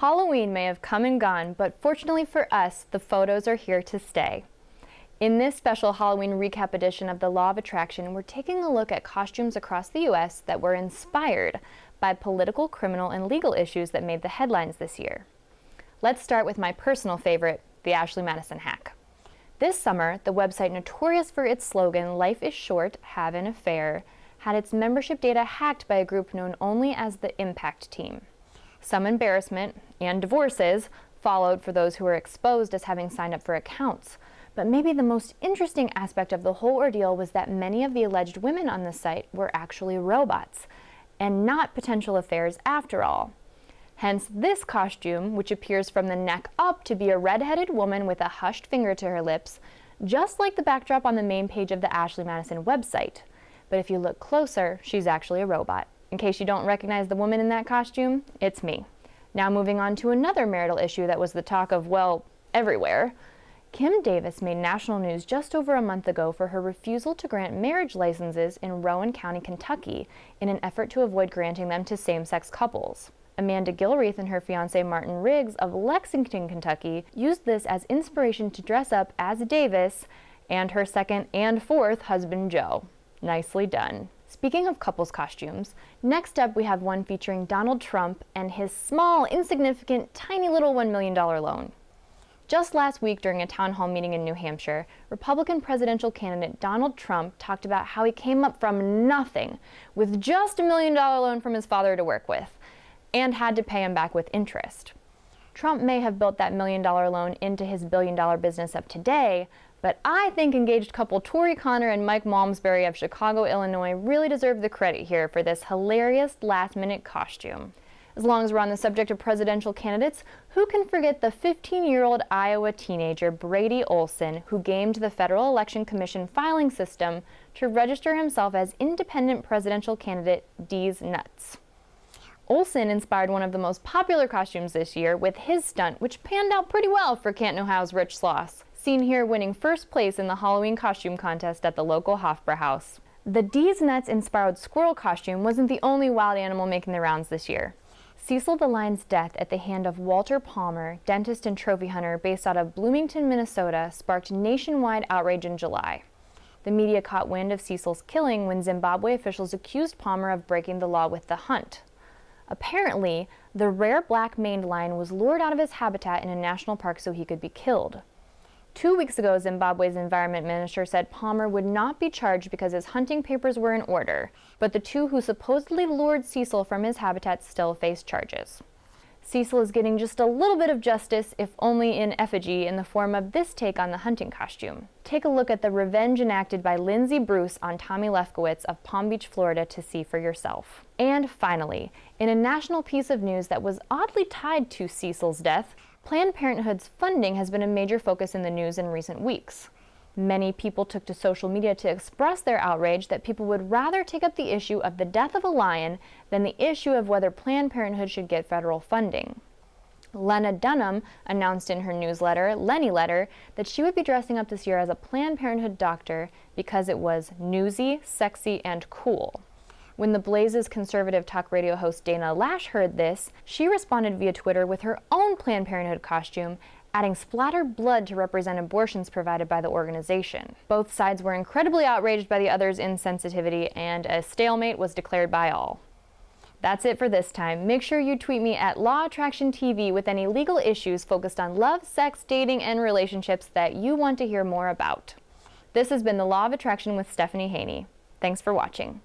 Halloween may have come and gone, but fortunately for us, the photos are here to stay. In this special Halloween recap edition of The Law of Attraction, we're taking a look at costumes across the U.S. that were inspired by political, criminal, and legal issues that made the headlines this year. Let's start with my personal favorite, the Ashley Madison hack. This summer, the website notorious for its slogan, "Life is short, have an affair," had its membership data hacked by a group known only as the Impact Team. Some embarrassment and divorces followed for those who were exposed as having signed up for accounts. But maybe the most interesting aspect of the whole ordeal was that many of the alleged women on the site were actually robots, and not potential affairs after all. Hence this costume, which appears from the neck up to be a red-headed woman with a hushed finger to her lips, just like the backdrop on the main page of the Ashley Madison website. But if you look closer, she's actually a robot. In case you don't recognize the woman in that costume, it's me. Now moving on to another marital issue that was the talk of, well, everywhere. Kim Davis made national news just over a month ago for her refusal to grant marriage licenses in Rowan County, Kentucky, in an effort to avoid granting them to same-sex couples. Amanda Gilreath and her fiancé Martin Riggs of Lexington, Kentucky, used this as inspiration to dress up as Davis and her second and fourth husband Joe. Nicely done. Speaking of couples costumes, next up we have one featuring Donald Trump and his small, insignificant, tiny little $1 million loan. Just last week during a town hall meeting in New Hampshire, Republican presidential candidate Donald Trump talked about how he came up from nothing with just $1 million loan from his father to work with, and had to pay him back with interest. Trump may have built that $1 million loan into his billion-dollar business of today, but I think engaged couple Tori Connor and Mike Malmsbury of Chicago, Illinois really deserve the credit here for this hilarious last-minute costume. As long as we're on the subject of presidential candidates, who can forget the 15-year-old Iowa teenager Brady Olson, who gamed the Federal Election Commission filing system to register himself as independent presidential candidate D's Nuts. Olson inspired one of the most popular costumes this year with his stunt, which panned out pretty well for Can't-Know-How's Rich Sloss, seen here winning first place in the Halloween costume contest at the local Hofbrauhaus. The D's Nuts inspired squirrel costume wasn't the only wild animal making the rounds this year. Cecil the Lion's death at the hand of Walter Palmer, dentist and trophy hunter based out of Bloomington, Minnesota, sparked nationwide outrage in July. The media caught wind of Cecil's killing when Zimbabwe officials accused Palmer of breaking the law with the hunt. Apparently, the rare black-maned lion was lured out of his habitat in a national park so he could be killed. 2 weeks ago, Zimbabwe's environment minister said Palmer would not be charged because his hunting papers were in order, but the two who supposedly lured Cecil from his habitat still face charges. Cecil is getting just a little bit of justice, if only in effigy, in the form of this take on the hunting costume. Take a look at the revenge enacted by Lindsay Bruce on Tommy Lefkowitz of Palm Beach, Florida, to see for yourself. And finally, in a national piece of news that was oddly tied to Cecil's death, Planned Parenthood's funding has been a major focus in the news in recent weeks. Many people took to social media to express their outrage that people would rather take up the issue of the death of a lion than the issue of whether Planned Parenthood should get federal funding. Lena Dunham announced in her newsletter, Lenny Letter, that she would be dressing up this year as a Planned Parenthood doctor because it was newsy, sexy, and cool. When the Blaze's conservative talk radio host Dana Lash heard this, she responded via Twitter with her own Planned Parenthood costume, adding splattered blood to represent abortions provided by the organization. Both sides were incredibly outraged by the other's insensitivity, and a stalemate was declared by all. That's it for this time. Make sure you tweet me at Law Attraction TV with any legal issues focused on love, sex, dating, and relationships that you want to hear more about. This has been The Law of Attraction with Stephanie Haney. Thanks for watching.